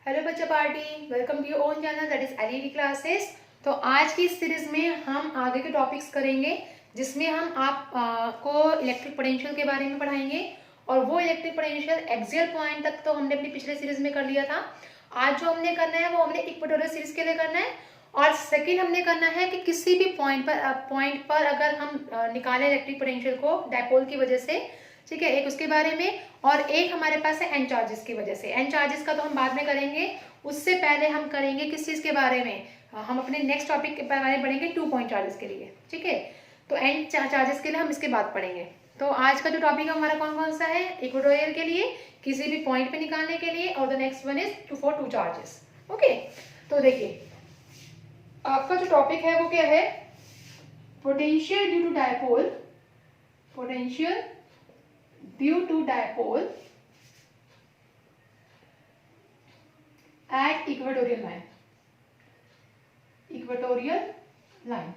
Hello बच्चा party, welcome to your own channel that is elite classes. तो आज की इस सीरीज में हम आगे के टॉपिक्स करेंगे जिसमें हम आपको इलेक्ट्रिक पोटेंशियल के बारे में पढ़ाएंगे। और वो इलेक्ट्रिक पोटेंशियल एक्सियल पॉइंट तक तो हमने अपनी पिछले सीरीज में कर लिया था। आज जो हमने करना है वो हमने इक्वेटोरियल सीरीज के लिए करना है। और सेकेंड हमने करना है कि किसी भी पॉइंट पर अगर हम निकालें इलेक्ट्रिक पोटेंशियल को डायपोल की वजह से, ठीक है, एक उसके बारे में, और एक हमारे पास है एन चार्जेस की वजह से। एन चार्जेस का तो हम बाद में करेंगे, उससे पहले हम करेंगे किस चीज के बारे में, हम अपने नेक्स्ट टॉपिक के बारे में पढ़ेंगे 2 पॉइंट चार्जेस के लिए, ठीक है। तो एन चार्जेस के लिए हम इसके बाद पढ़ेंगे। तो आज का जो टॉपिक हमारा कौन कौन सा है, इक्वेटोरियल के लिए, किसी भी पॉइंट पे निकालने के लिए, और the next one is to for 2 charges. Okay, तो देखिए आपका जो टॉपिक है वो क्या है, potential due to dipole, potential due to dipole at equatorial line, equatorial line,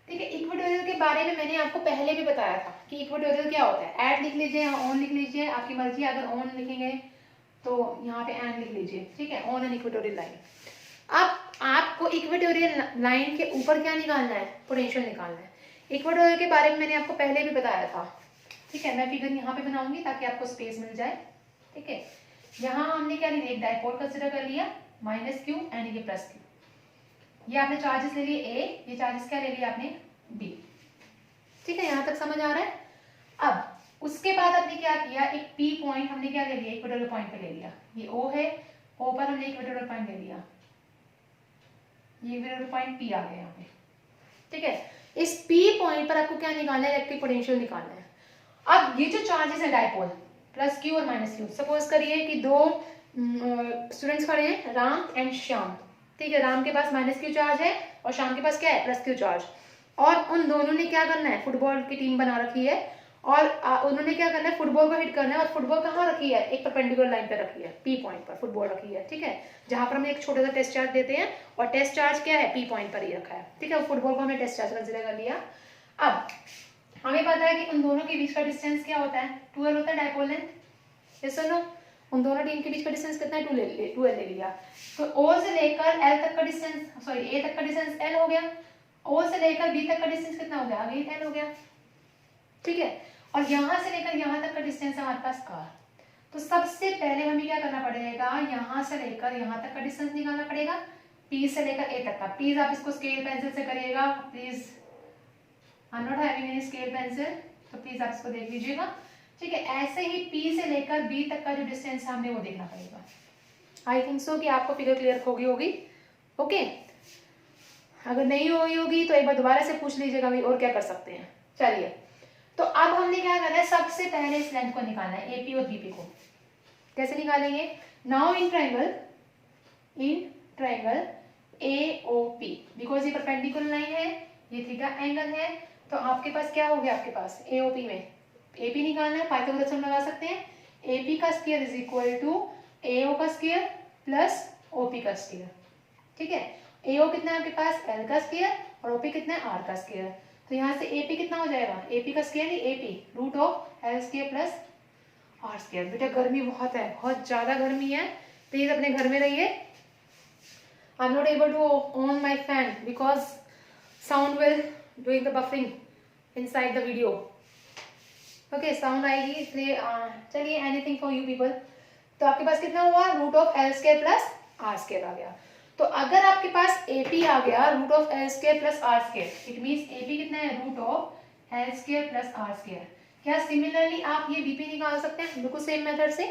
ठीक है। इक्वेटोरियल के बारे में मैंने आपको पहले भी बताया था कि इक्वेटोरियल क्या होता है। एट लिख लीजिए या ऑन लिख लीजिए, आपकी मर्जी है। अगर ऑन लिखेंगे तो यहाँ पे एन लिख लीजिए, ठीक है, ऑन एन इक्वेटोरियल लाइन। अब आपको इक्वेटोरियल लाइन के ऊपर क्या निकालना है, पोटेंशियल निकालना है। इक्वेटोरियल के बारे में मैंने आपको पहले भी बताया था, ठीक है। मैं फिगर यहाँ पे बनाऊंगी ताकि आपको स्पेस मिल जाए, ठीक है। यहाँ हमने क्या लिया, एक डायपोल कंसिडर कर लिया, -q एंड ये +q। ये आपने चार्जेस ले लिए A, ये चार्जेस क्या ले लिया आपने B, ठीक है। यहाँ तक समझ आ रहा है। अब उसके बाद आपने क्या किया, एक P पॉइंट हमने क्या ले लिया, इक्वेटोरियल पॉइंट पे ले लिया। ये O है, O पर हमने इक्वेटोरियल पॉइंट ले लिया, ये इक्वेटोरियल पॉइंट P आ गया यहाँ पे, ठीक है। इस P पॉइंट पर आपको क्या निकालना है, इलेक्ट्रिक पोटेंशियल निकालना है। अब ये जो चार्जेस है डायपोल, +q और -q, सपोज करिए कि दो स्टूडेंट्स खड़े हैं, राम एंड श्याम, ठीक है। राम के पास -q चार्ज है और श्याम के पास क्या है, +q चार्ज। और उन दोनों ने क्या करना है, फुटबॉल की टीम बना रखी है और उन्होंने क्या करना है, फुटबॉल को हिट करना है। और फुटबॉल कहाँ रखी है, एक परपेंडिकुलर लाइन पे रखी है, P पॉइंट पर फुटबॉल रखी है, ठीक है। जहां पर हम एक छोटा सा टेस्ट चार्ज देते हैं और टेस्ट चार्ज क्या है, P पॉइंट पर ही रखा है, ठीक है। फुटबॉल को हमने टेस्ट चार्ज कंसिडर कर लिया। अब हमें पता है कि उन दोनों के बीच का डिस्टेंस क्या होता है, 2l होता है डायपोल लेंथ, यस और नो। उन दोनों टीम के बीच का डिस्टेंस कितना है, 2l ले लिया। तो O से लेकर L तक का डिस्टेंस, सॉरी A तक का डिस्टेंस L हो गया। O से लेकर B तक का डिस्टेंस कितना हो गया, अगेन L हो गया, ठीक है। और यहां से लेकर यहां तक का डिस्टेंस है हमारे पास R। तो सबसे पहले हमें क्या करना पड़ेगा, यहां से लेकर यहां तक का डिस्टेंस निकालना पड़ेगा, P से लेकर A तक का। प्लीज आप इसको स्केल पेंसिल से करिएगा, please, I am not having any scale pencil, तो प्लीज आप इसको देख लीजिएगा, ठीक है। ऐसे ही P से लेकर B तक का जो डिस्टेंस है हमें वो देखना पड़ेगा। आई थिंक सो कि आपको फिगर क्लियर होगी, ओके। अगर नहीं होगी तो एक बार दोबारा से पूछ लीजिएगा भाई और क्या कर सकते हैं। चलिए, तो अब हमने क्या करना है, सबसे पहले इस लेंथ को निकालना है, AP और BP को। कैसे निकालेंगे, now in triangle AOP, because ये परपेंडिकुलर लाइन है, ये थीटा एंगल है, तो आपके पास क्या हो गया, आपके पास AOP में AP निकालना है, पाइथागोरस हम लगा सकते हैं। AP का square is equal to AO का स्क्वायर प्लस OP का स्क्वायर, ठीक है। AO कितना है आपके पास, L का स्क्वायर, और OP कितना है, R का स्क्वायर। तो यहाँ से AP कितना हो जाएगा, AP का स्क्वायर नहीं, AP root of L square plus R square. बेटा गर्मी बहुत है, बहुत ज्यादा गर्मी है, प्लीज अपने घर में रहिए। I am not able to on my fan because sound will doing the buffering inside the video, okay, sound आएगी इसलिए। चलिए, एनीथिंग फॉर यू पीपल। तो आपके पास कितना हुआ, root of L square plus R square आ गया। तो अगर आपके पास AP आ गया root of L square plus R square, it means AP कितना है, root of L square plus R square. क्या सिमिलरली आप ये BP निकाल सकते हैं, बिल्कुल सेम मेथड से।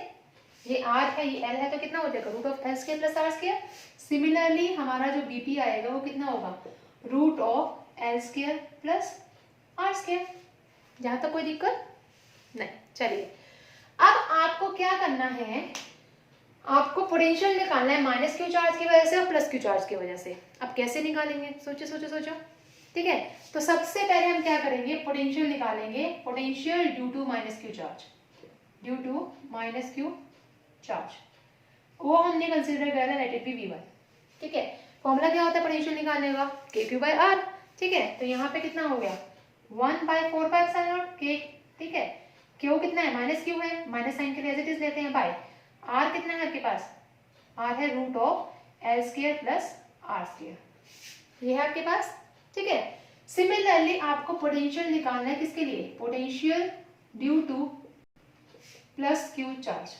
ये R है, ये L है, तो कितना हो जाएगा, root of L square plus R square. Similarly हमारा जो BP आएगा वो कितना होगा, root of L square plus R square. जहां तक कोई दिक्कत नहीं। चलिए, अब आपको क्या करना है, आपको पोटेंशियल निकालना है -q चार्ज की वजह से और +q चार्ज की वजह से। अब कैसे निकालेंगे, सोचो, ठीक है। तो सबसे पहले हम क्या करेंगे, पोटेंशियल निकालेंगे, potential due to -q charge, due to -q charge, वो हमने कंसीडर किया था, लेट इट बी V1, ठीक है। फॉर्मूला क्या होता है पोटेंशियल निकालने का, KQ/R, ठीक है। तो यहाँ पे कितना हो गया, 1/4πε0 K, ठीक है। Q कितना है, -q है, माइनस साइन के लिए एज इट इज लेते हैं, बाय आर कितना है आपके पास, आर है root of L square plus R square, ये है आपके पास, ठीक है। सिमिलरली आपको पोटेंशियल निकालना है किसके लिए, potential due to plus Q charge.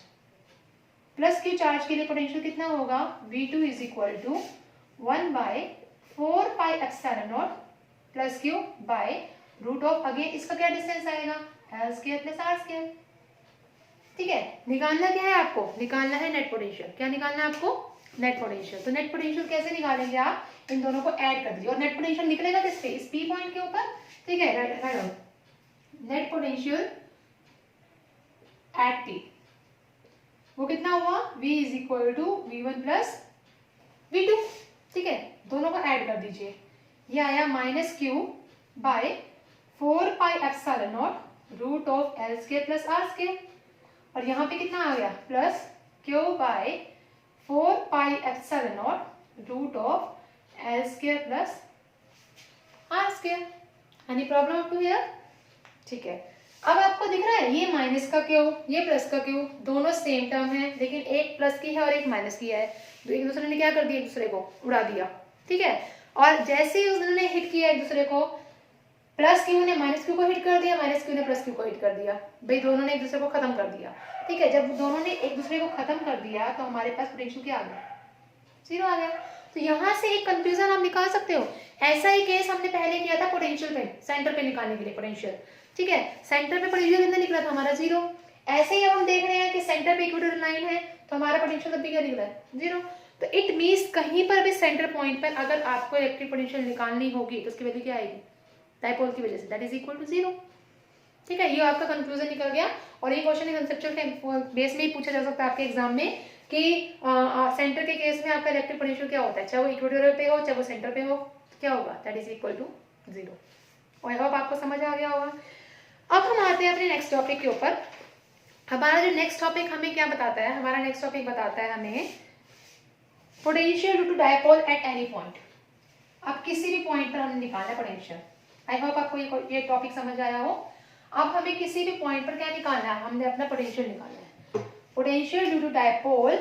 Plus Q charge के लिए पोटेंशियल कितना होगा, V2 is equal to 1/4 pi epsilon naught plus Q by root of, again इसका क्या डिस्टेंस आएगा, L square plus R square, ठीक है। निकालना क्या है आपको, निकालना है नेट पोटेंशियल। क्या निकालना है आपको, नेट पोटेंशियल। तो नेट पोटेंशियल कैसे निकालेंगे आप, इन दोनों को ऐड कर दीजिए और नेट पोटेंशियल निकलेगा किस पे, इस पी पॉइंट के ऊपर, ठीक है। नेट पोटेंशियल एट पी वो कितना हुआ, V is equal to V1 plus V2, ठीक है। दोनों को ऐड कर दीजिए, ये आया minus Q by 4 pi epsilon naught root of L square plus R square, और यहाँ पे कितना आ गया, plus Q by 4 pi epsilon naught root of L square plus R square. Any problem up to here, ठीक है। अब आपको दिख रहा है ये माइनस का क्यू, ये प्लस का क्यू, दोनों सेम टर्म है, लेकिन एक प्लस की है और एक माइनस की है, तो एक दूसरे ने क्या कर दिया, एक दूसरे को उड़ा दिया, ठीक है। और जैसे ही उन्होंने हिट किया एक दूसरे को, प्लस क्यू ने माइनस क्यू को हिट कर दिया, माइनस क्यू ने प्लस क्यू को हिट कर दिया, भाई दोनों ने एक दूसरे को खत्म कर दिया, ठीक है। जब दोनों ने एक दूसरे को खत्म कर दिया तो हमारे पास पोटेंशियल क्या आ गया, जीरो आ गया। तो यहाँ से एक कंक्लूजन आप निकाल सकते हो। ऐसा ही केस हमने पहले किया था पोटेंशियल पे, सेंटर पे निकालने के लिए पोटेंशियल, ठीक है। सेंटर पे पोटेंशियल कितना निकला था हमारा, जीरो। ऐसे ही अब हम देख रहे हैं कि सेंटर पे इक्वेटोरियल लाइन है तो हमारा पोटेंशियल तब भी क्या निकला है, जीरो। तो इट मींस कहीं पर भी सेंटर पॉइंट पर अगर आपको इलेक्ट्रिक पोटेंशियल निकालनी होगी तो उसकी वैल्यू क्या आएगी, डायपोल की वजह से, that is equal to zero, ठीक है। ये आपका कंक्लूजन निकल गया। और ये क्वेश्चन कंसेप्चुअल के बेस में ही पूछा जा सकता है आपके एग्जाम में कि सेंटर के केस में आपका इलेक्ट्रिक पोटेंशियल क्या होता है, चाहे वो इक्वेटोरियल पे हो चाहे वो सेंटर पे हो, क्या होगा, that is equal to zero. और आई होप आपको समझ आ गया होगा। अब हम आते हैं अपने नेक्स्ट टॉपिक के ऊपर। हमारा जो नेक्स्ट टॉपिक हमें क्या बताता है, हमारा नेक्स्ट टॉपिक बताता है हमें potential due to dipole at any point. अब किसी भी पॉइंट पर हमने निकालना है पोटेंशियल। आई होप आपको ये टॉपिक समझ आया हो। अब हमें किसी भी पॉइंट पर क्या निकालना है, हमने अपना पोटेंशियल निकालना है। Potential due to dipole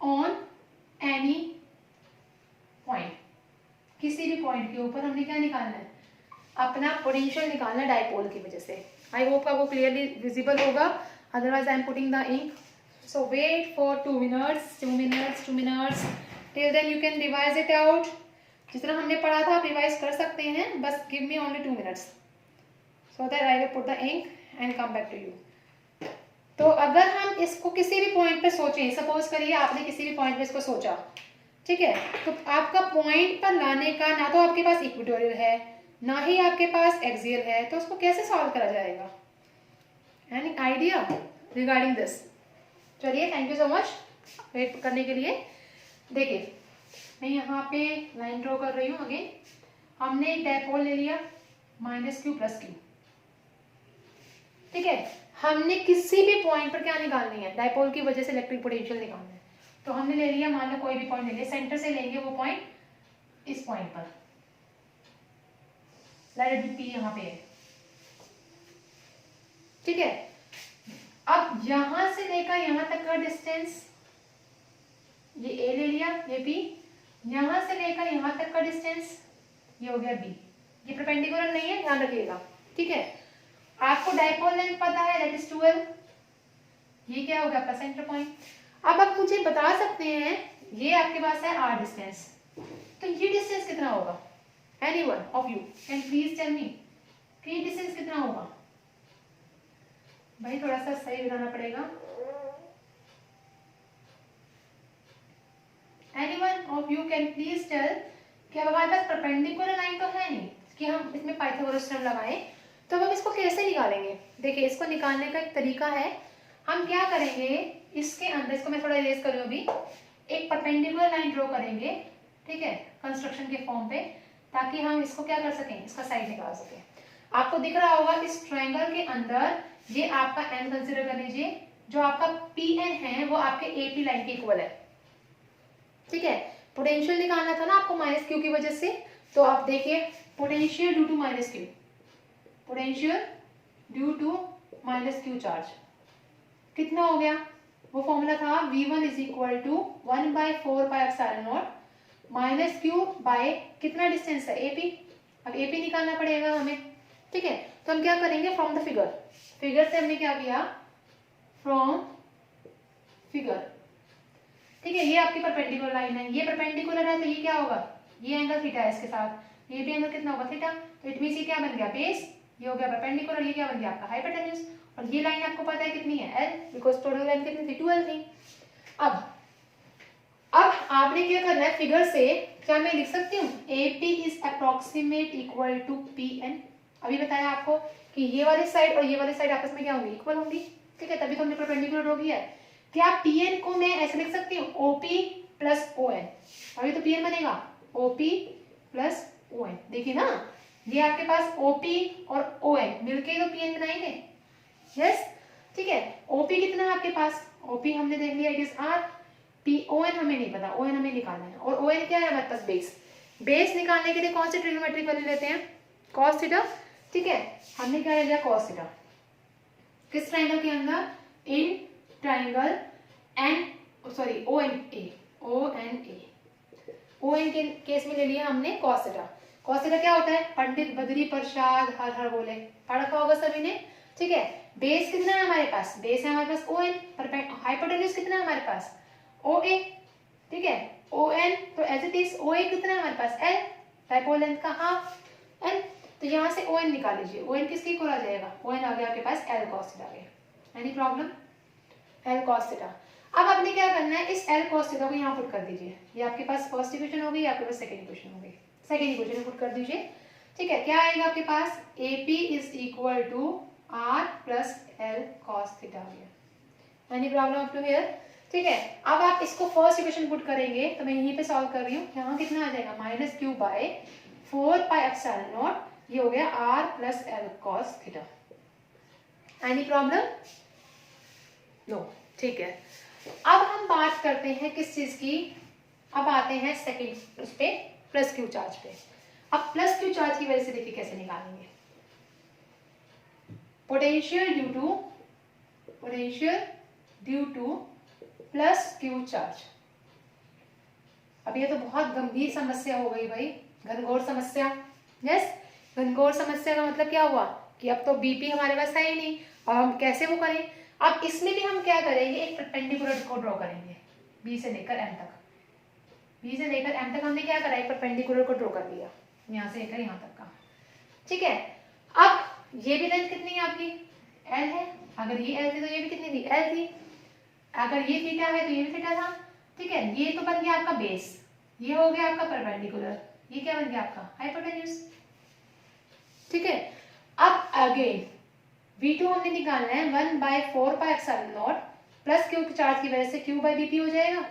on any point, किसी भी पॉइंट के ऊपर हमने क्या निकालना है, अपना पोटेंशियल निकालना है डायपोल की वजह से। आई होप आपको क्लियरली विजिबल होगा, otherwise I am putting the ink. So wait for 2 minutes, 2 minutes, 2 minutes, till then you can revise it out. जितना हमने पढ़ा था आप रिवाइज कर सकते हैं, बस give me only 2 minutes so that I will put the ink and come back to you. तो अगर हम इसको किसी भी पॉइंट पे सोचें, सपोज करिए आपने किसी भी पॉइंट पे इसको सोचा, ठीक है, तो आपका पॉइंट पर लाने का ना तो आपके पास इक्वेटोरियल है ना ही आपके पास एक्सियल है, तो उसको कैसे सॉल्व करा जाएगा, एनी आइडिया रिगार्डिंग दिस? चलिए, thank you so much wait करने के लिए। देखिए मैं यहाँ पे लाइन ड्रॉ कर रही हूँ। अगेन हमने एक डायपोल ले लिया माइनस क्यू प्लस क्यू, ठीक है। हमने किसी भी पॉइंट पर क्या निकालनी है, डायपोल की वजह से इलेक्ट्रिक पोटेंशियल निकालना है। तो हमने ले लिया, मान लो कोई भी पॉइंट ले लिया, सेंटर से लेंगे वो पॉइंट इस पॉइंट पर, लेट इट बी यहाँ पे है, ठीक है। अब यहां से लेकर यहां तक का डिस्टेंस, ये ए ले लिया, ये बी, यहां से लेकर यहां तक का डिस्टेंस ये हो गया बी। ये परपेंडिकुलर नहीं है, ध्यान रखिएगा, ठीक है। आपको डायपोल लेंथ पता है, दैट इज 12। ये क्या होगा आपका सेंटर पॉइंट। अब आप मुझे बता सकते हैं, ये आपके पास है आर डिस्टेंस, तो ये डिस्टेंस कितना होगा, anyone of you can please tell me कि ये डिस्टेंस कितना होगा। भाई थोड़ा सा सही बताना पड़ेगा। Anyone of you can please tell कि अब हमारे पास परपेंडिकुलर लाइन तो है नहीं कि हम इसमें पाइथागोरस थ्योरम लगाएं, तो हम इसको कैसे निकालेंगे। देखिए इसको निकालने का एक तरीका है, हम क्या करेंगे, इसके अंदर, इसको मैं थोड़ा इरेज कर रही हूं अभी, एक परपेंडिकुलर लाइन ड्रॉ करेंगे, ठीक है, कंस्ट्रक्शन के फॉर्म पे, ताकि हम इसको क्या कर सकें, इसका साइड निकाल सकें। आपको दिख रहा होगा इस ट्रायंगल के अंदर, ये आपका एन कंसिडर कर लीजिए, जो आपका पी एन है वो आपके ए पी लाइन के इक्वल है, ठीक है। पोटेंशियल निकालना था ना आपको माइनस क्यू की वजह से, तो आप देखिए potential due to minus Q, potential due to minus Q charge कितना हो गया, वो फॉर्मूला था V1 is equal to 1/4πε0 minus Q by कितना डिस्टेंस है AP। अब AP निकालना पड़ेगा हमें, ठीक है। तो हम क्या करेंगे, फ्रॉम द फिगर, फिगर से हमने क्या किया, फ्रॉम फिगर, ठीक है। ये आपकी परपेंडिकुलर लाइन है, ये परपेंडिकुलर है तो ये क्या होगा, ये एंगल थीटा है इसके साथ, ये भी एंगल कितना होगा थीटा। तो इट मींस ये क्या बन गया बेस, ये हो गया परपेंडिकुलर, ये क्या बन गया आपका हाइपोटेन्यूज। और ये लाइन आपको पता है कितनी है L, बिकॉज टोटल लेंथ कितनी थी 2L थी। अब आपने क्या करना है, फिगर से क्या मैं लिख सकती हूँ AP is approximate equal to PN। अभी बताया आपको कि ये वाली साइड और ये वाली साइड आपस में क्या होंगी, इक्वल होंगी, ठीक है। तभी तो हमने परपेंडिकुलर हो गया है। क्या PN को मैं ऐसे लिख सकती हूँ OP प्लस ON। अभी तो PN बनेगा OP प्लस ON। देखिए ना, ये आपके पास OP और ON मिलके तो PN बनाएंगे, यस, ठीक है। OP कितना है आपके पास, OP हमने देख लिया इट इज R। ON हमें नहीं पता, ON हमें निकालना है। और ON क्या है हमारे पास, बेस। बेस निकालने के लिए कौन सी ट्रिग्नोमेट्रिक वैल्यू लेते हैं, cos थीटा, ठीक है। हमने क्या ले लिया cos थीटा, किस ट्राइंगल के अंदर, इन ट्राइंगल ONA के केस में ले लिया हमने cos थीटा। cos थीटा क्या होता है, पंडित बद्री प्रसाद हर हर बोले, पढ़ा होगा सभी ने, ठीक है। बेस कितना है हमारे पास, बेस है हमारे पास ON, हाइपोटेन्यूज कितना है हमारे पास OA, ठीक है। ON तो एज इट इज OA कितना है हमारे पास L, डायपोल लेंथ का हाफ L। तो यहाँ से ON निकाल लीजिए, ON किसके इक्वल आ जाएगा, ON आ गया आपके पास L cos थीटा आ गया। Any problem, L cos theta. अब आपने क्या करना है, इस L cos थीटा को यहाँ पुट कर दीजिए। ये आपके पास फर्स्ट इक्वेशन हो गई, आपके पास सेकंड इक्वेशन हो गई, सेकंड इक्वेशन में पुट कर दीजिए, ठीक है। क्या आएगा आपके पास, AP is equal to R plus L cos theta आ गया। Any problem up to here, ठीक है। अब आप इसको फर्स्ट इक्वेशन पुट करेंगे, तो मैं यहीं पे सॉल्व कर रही हूँ। यहाँ कितना आ जाएगा, माइनस क्यू बाय 4πε0, ये हो गया R plus L cos theta. Any problem, no, ठीक है। अब हम बात करते हैं किस चीज की, अब आते हैं सेकंड उस पे, प्लस क्यू चार्ज पे। अब प्लस क्यू चार्ज की वजह से देखिए कैसे निकालेंगे, potential due to plus Q charge. अब ये तो बहुत गंभीर समस्या हो गई भाई, घनघोर समस्या, यस। घनघोर समस्या का मतलब क्या हुआ कि अब तो बीपी हमारे पास है ही नहीं, और हम कैसे वो करें। अब इसमें भी हम क्या करेंगे, एक परपेंडिकुलर को ड्रॉ करेंगे, बी से लेकर एम तक। बी से लेकर एम तक हमने क्या करा, एक परपेंडिकुलर को ड्रॉ कर लिया, यहाँ से लेकर यहाँ तक का, ठीक है। अब ये भी लेंथ कितनी है आपकी, एल है। अगर ये एल थी तो ये भी कितनी थी, एल थी। अगर ये थीटा है तो ये भी थीटा था, ठीक है। ये तो बन गया आपका बेस, ये हो गया आपका परपेंडिकुलर, ये क्या बन गया आपका हाइपोटेन्यूज, ठीक है। अब अगेन V2 हमने निकालना है 1/4πε0 प्लस क्यू चार्ज की वजह से Q बाई BP हो जाएगा।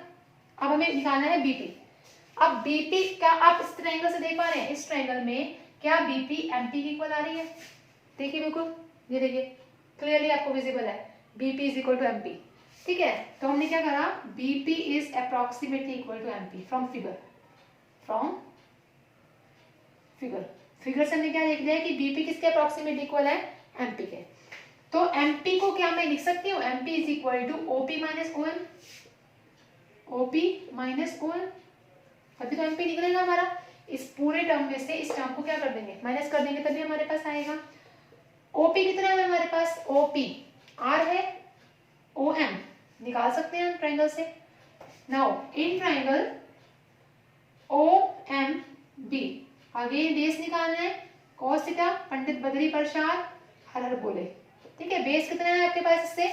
अब हमें निकालना है BP। अब BP का आप इस ट्रायंगल से देख पा रहे हैं, इस ट्रायंगल में क्या BP MP की इक्वल आ रही है, देखिए बिल्कुल, ये देखिए क्लियरली आपको विजिबल है, BP is equal to MP, ठीक है। तो हमने क्या करा, BP is approximately equal to MP from figure से हमने क्या देख लिया कि BP किसके अप्रोक्सीमेट इक्वल है, MP के। तो MP को क्या मैं लिख सकती हूँ, MP is equal to OP minus OM, अभी तो MP निकलेगा हमारा। इस पूरे टर्म में से इस टर्म को क्या कर देंगे, माइनस कर देंगे, तभी हमारे पास आएगा। OP कितना है हमारे पास, OP R है, OM निकाल सकते हैं हम ट्रायंगल से। Now in triangle OMB again base निकालना है, cos थीटा, पंडित बद्री प्रसाद हर हर बोले, ठीक है। बेस कितना है आपके पास, इससे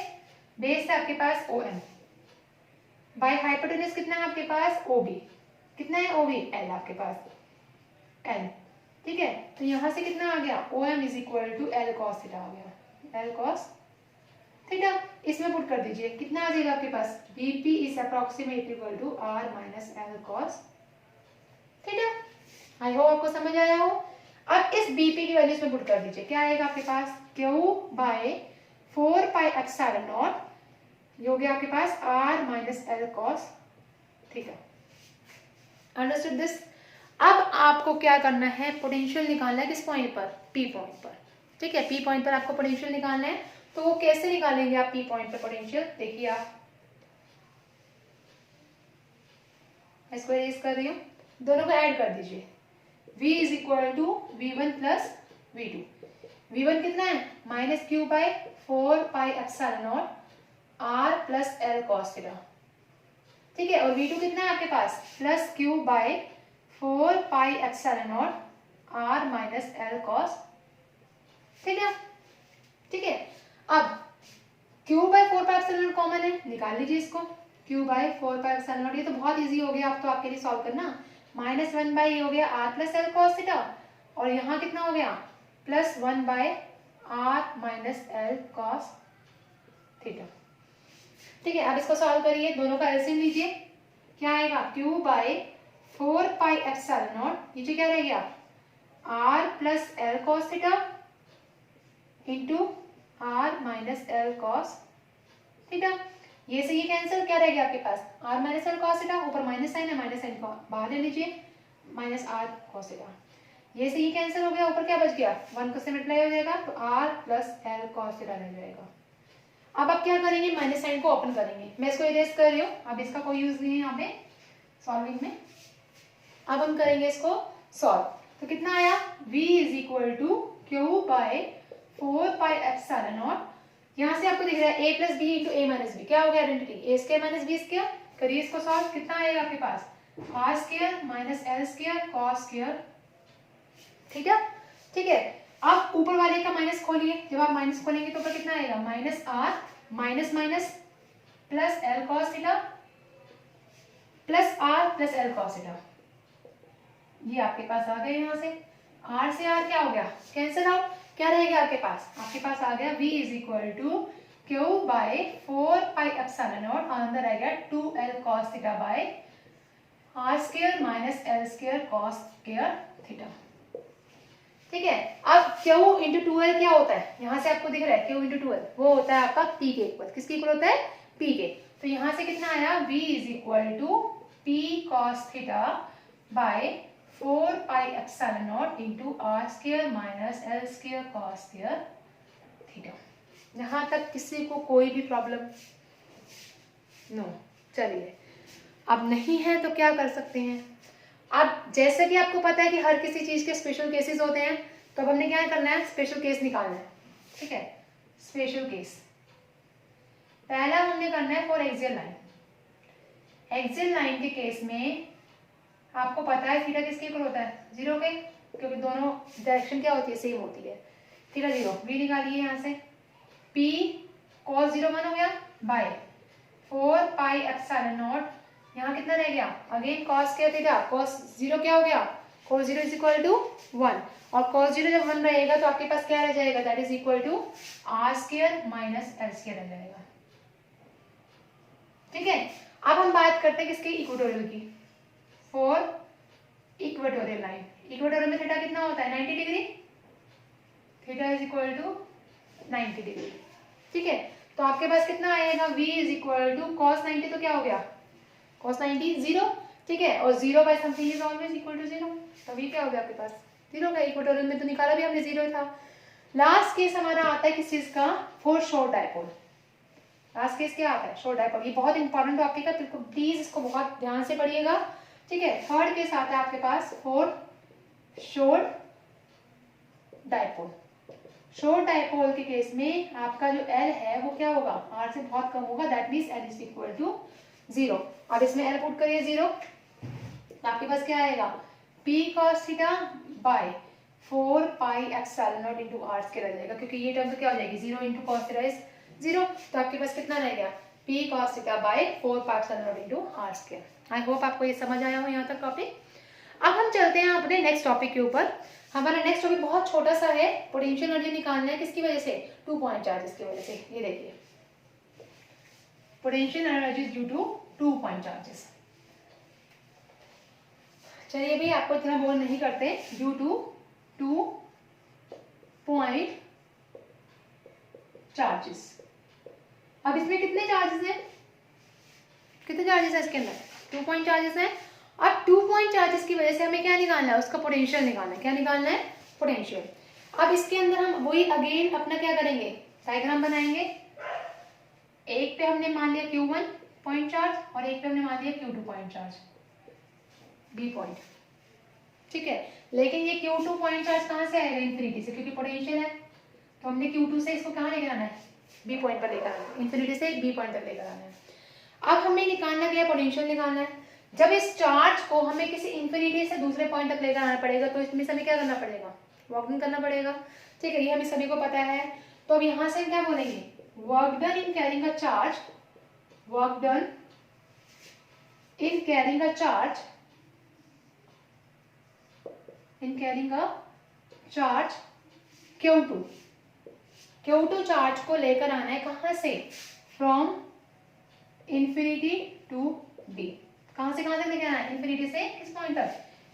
बेस है आपके पास OM बाय हाइपोटेन्यूज कितना है आपके पास OB, कितना है OB L आपके पास L, ठीक है। तो यहां से कितना आ गया, OM is equal to L cos theta आ गया, L cos थीटा। इसमें पुट कर दीजिए, कितना आ जाएगा आपके पास, BP is approximate equal to R minus L cos theta. I hope आपको समझ आया हो। अब इस BP की वैल्यू इसमें पुट कर दीजिए, क्या आएगा आपके पास, Q बाय 4πε0, ये हो गया आपके पास R minus L cos theta. Understood this. अब आपको क्या करना है, पोटेंशियल निकालना है किस पॉइंट पर, P पॉइंट पर, ठीक है। P पॉइंट पर आपको पोटेंशियल निकालना है। तो वो कैसे निकालेंगे आप P पॉइंट पर पोटेंशियल, देखिए आप इसको इरेज कर रही हूँ, दोनों को ऐड कर दीजिए। v is equal to v1 plus v2। v1 कितना है minus Q by 4 pi epsilon naught r plus l cos theta, ठीक है। और v2 कितना है आपके पास plus Q by 4 pi epsilon naught r minus l cos theta, ठीक है। अब q by 4 pi epsilon naught common है, निकाल लीजिए इसको। q by 4 pi epsilon naught, ये तो बहुत इजी हो गया, अब तो आपके लिए सॉल्व करना। माइनस 1 बाई हो गया r plus l cos theta, और यहाँ कितना हो गया plus 1 by r minus l cos theta, ठीक है। अब इसको सॉल्व करिए, दोनों का एलसीएम लीजिए, क्या आएगा q by 4 pi epsilon not, नीचे क्या रह गया r plus l cos theta into r minus l cos theta. ये से ये कैंसिल, क्या रह गया आपके पास r minus l cos theta, ऊपर माइनस साइन है, माइनस साइन को बाहर ले लीजिए, माइनस r cos थीटा। ये से ये कैंसिल हो गया, ऊपर क्या बच गया 1 को से मल्टीप्लाई हो जाएगा, तो r plus l cos theta रह जाएगा। अब आप क्या करेंगे, माइनस साइन को ओपन करेंगे, मैं इसको इरेज कर रही हूँ, अब इसका कोई यूज नहीं है यहाँ पे सॉल्विंग में। अब हम करेंगे इसको सॉल्व, तो कितना आया v is equal to Q by 4 pi epsilon naught, यहाँ से आपको दिख रहा है a plus B into A minus B, क्या हो गया identity a square minus B square. करिए इसको सॉल्व, कितना आएगा आपके पास r square minus l square cos square theta, ठीक है। अब ऊपर वाले का माइनस खोलिए, जब आप माइनस खोलेंगे तो ऊपर कितना आएगा minus r minus minus plus l cos theta plus r plus l cos theta, ये आपके पास आ गए। यहाँ से r से r क्या हो गया कैंसिल आउट, क्या रहेगा आपके पास आ गया v is equal to Q by 4 pi epsilon naught, अंदर आ गया 2l cos theta by r square minus l square cos square theta, ठीक है। अब q इंटू 2l क्या होता है, यहाँ से आपको दिख रहा है q इंटू 2l, वो होता है आपका p के इक्वल, किसके इक्वल होता है p के। तो यहाँ से कितना आया v is equal to p cos theta by 4 pi epsilon naught into r square minus l square cos square theta. यहाँ तक किसी को कोई भी प्रॉब्लम नो? चलिए, अब नहीं है तो क्या कर सकते हैं। अब जैसे कि आपको पता है कि हर किसी चीज के स्पेशल केसेस होते हैं, तो अब हमने क्या करना है स्पेशल केस निकालना है, ठीक है। स्पेशल केस पहला हमने करना है for axial line. Axial line के केस में आपको पता है थीटा किसके इक्वल होता है 0 के, क्योंकि दोनों डायरेक्शन क्या होती है सेम होती है। थीटा 0, v निकालिए यहाँ से, p cos 0 1 हो गया बाय 4 पाई एप्सिलॉन नॉट, यहाँ कितना रह गया again cos square theta, cos 0 क्या हो गया cos 0 इज इक्वल टू 1, और cos 0 जब 1 रहेगा तो आपके पास क्या रह जाएगा that is equal to r square minus l square रह जाएगा, ठीक है। अब हम बात करते हैं किसके इक्वेटोरियल की, फॉर इक्वेटोरियल लाइन। इक्वेटोरियल में थीटा कितना होता है 90 degree, theta is equal to 90 degree, ठीक है। तो आपके पास कितना आएगा v is equal to cos 90, तो क्या हो गया cos 90 0, ठीक है, और 0 by something is always equal to 0, तो v क्या हो गया आपके पास 0 का। इक्वेटोरियल में तो निकाला भी हमने 0 था। लास्ट केस हमारा आता है किस चीज का, for short dipole. Last case क्या आता है शॉर्ट डायपोल, ये बहुत इंपॉर्टेंट टॉपिक है, बिल्कुल प्लीज इसको बहुत ध्यान से पढ़िएगा, ठीक है। थर्ड केस आता है आपके पास for short dipole. Short dipole के केस में आपका जो L है वो क्या होगा R से बहुत कम होगा, that means L is equal to 0। अब इसमें L पुट करिए 0, आपके पास क्या आएगा P cos theta by 4 pi epsilon not into r square रह जाएगा, क्योंकि ये टर्म तो क्या हो जाएगी 0 इनटू cos थीटा इज 0, तो आपके पास कितना रह गया P cos theta by 4 pi epsilon not into r square. I hope आपको ये समझ आया हो यहाँ तक टॉपिक। अब हम चलते हैं अपने नेक्स्ट टॉपिक के ऊपर। हमारा नेक्स्ट टॉपिक बहुत छोटा सा है, पोटेंशियल एनर्जी निकालना है किसकी वजह से 2 पॉइंट चार्जेस की वजह से। ये देखिए potential energy due to 2 point charges. चलिए भी आपको इतना बोल नहीं करते, ड्यू टू 2 पॉइंट चार्जेस। अब इसमें कितने चार्जेस हैं, कितने चार्जेस है इसके अंदर 2 पॉइंट चार्जेस हैं। अब 2 पॉइंट चार्जेस की वजह से हमें क्या निकालना है, उसका पोटेंशियल निकालना है। क्या निकालना है पोटेंशियल। अब इसके अंदर हम वही अगेन अपना क्या करेंगे डायग्राम बनाएंगे। एक पे हमने मान लिया Q1 पॉइंट चार्ज और एक पे हमने मान लिया Q2 point charge. B point, ठीक है। लेकिन ये Q2 पॉइंट चार्ज कहाँ से आएगा? इन्फिनिटी से, क्योंकि पोटेंशियल है। तो हमने Q2 से इसको कहाँ लेकर आना है? बी पॉइंट पर लेकर आना है, इन्फिनिटी से बी पॉइंट तक लेकर आना है। अब हमें निकालना क्या है? पोटेंशियल निकालना है। जब इस चार्ज को हमें किसी इन्फिनिटी से दूसरे पॉइंट तक लेकर आना पड़ेगा, तो इसमें हमें क्या करना पड़ेगा? वर्क डन करना पड़ेगा, ठीक है। ये हमें सभी को पता है। तो अब यहाँ से क्या बोलेंगे? Work done in carrying a charge, work done in carrying a charge, in carrying a charge Q2, Q2 charge को लेकर आना है कहाँ से? From infinity to B. कहाँ से कहाँ तक लेकर आना है? इन्फिनिटी से किस पॉइंट तक?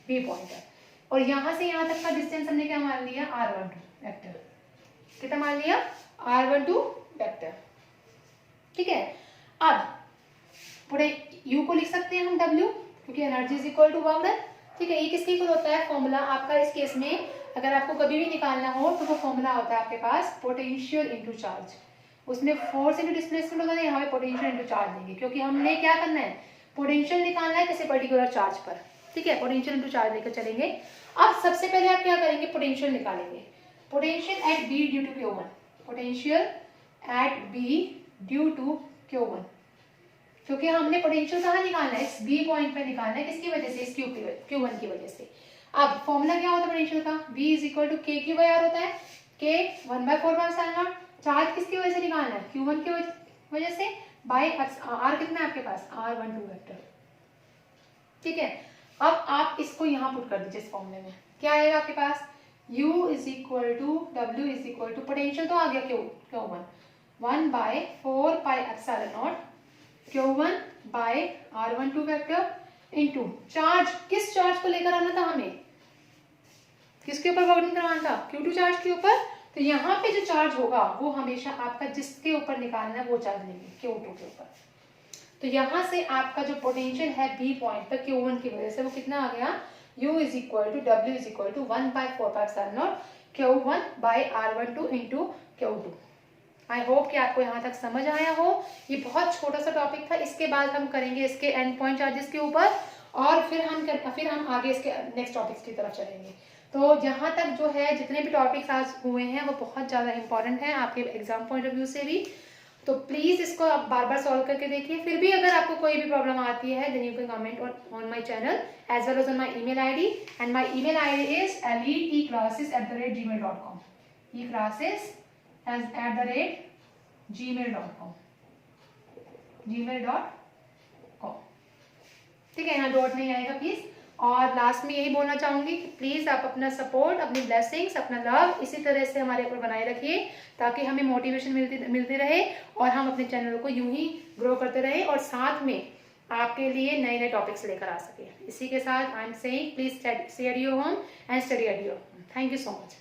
बी पॉइंट तक। और यहाँ से यहाँ तक का डिस्टेंस हमने क्या मान लिया? r12 vector. कितना मान लिया? r12 वेक्टर, ठीक है। अब पूरे u को लिख सकते हैं हम w, क्योंकि energy is equal to work done, ठीक है। ये किसके इक्वल होता है? फॉर्मूला आपका इस केस में अगर आपको कभी भी निकालना हो तो वो फॉर्मूला होता है आपके पास पोटेंशियल इनटू चार्ज। उसमें फोर्स इनटू डिस्प्लेसमेंट होता है, यहाँ पे पोटेंशियल इनटू चार्ज देंगे, क्योंकि हमने क्या करना है? पोटेंशियल निकालना है किसी पर्टिकुलर चार्ज पर, ठीक है। पोटेंशियल इनटू चार्ज लेकर चलेंगे। अब सबसे पहले आप क्या करेंगे? पोटेंशियल निकालेंगे। Potential at B due to Q1, potential at B due to Q1, क्योंकि हमने पोटेंशियल कहाँ निकालना है? इस बी पॉइंट पे निकालना है। किसकी वजह से? इस Q1 की वजह से। अब फॉर्मूला क्या होता है पोटेंशियल का? V is equal to K Q by R होता है। K 1/4 चार्ज किसकी वजह से निकालना है? Q1 की वजह से, बाई R कितना है आपके पास? R12 वेक्टर, ठीक है। अब आप इसको यहाँ पुट कर दीजिए इस फॉर्मूले में। क्या आएगा आपके पास? U is equal to W is equal to potential तो आ गया Q1 1/4 pi epsilon naught Q1 by R12 vector into charge. किस चार्ज को लेकर आना था हमें? किसके ऊपर वर्क डन करवाना था? Q2 चार्ज के ऊपर। तो यहाँ पे जो चार्ज होगा वो हमेशा आपका जिसके ऊपर निकालना है वो चार्ज लेंगे, Q2 के ऊपर। तो यहाँ से आपका जो पोटेंशियल है बी पॉइंट पर Q1 की वजह से वो कितना आ गया? U is equal to W is equal to 1/4 pi epsilon naught Q1 by R12 into Q2। I hope कि आपको यहाँ तक समझ आया हो। ये बहुत छोटा सा टॉपिक था। इसके बाद हम करेंगे इसके एंड पॉइंट चार्जेस के ऊपर, और फिर हम आगे इसके नेक्स्ट टॉपिक्स की तरफ चलेंगे। तो जहाँ तक जो है जितने भी टॉपिक्स आज हुए हैं वो बहुत ज़्यादा इंपॉर्टेंट हैं आपके एग्जाम पॉइंट ऑफ व्यू से भी। तो प्लीज़ इसको आप बार बार सॉल्व करके देखिए। फिर भी अगर आपको कोई भी प्रॉब्लम आती है then you can comment on my channel as well as on my email ID, and my email ID is eliteclasses@gmail.com, gmail.com, ठीक है। यहाँ डॉट नहीं आएगा प्लीज। और लास्ट में यही बोलना चाहूंगी कि प्लीज आप अपना सपोर्ट, अपनी ब्लेसिंग्स, अपना लव इसी तरह से हमारे ऊपर बनाए रखिए, ताकि हमें मोटिवेशन मिलती रहे और हम अपने चैनल को यूं ही ग्रो करते रहे और साथ में आपके लिए नए नए टॉपिक्स लेकर आ सके। इसी के साथ I am saying please study at your home and study at your home. Thank you so much.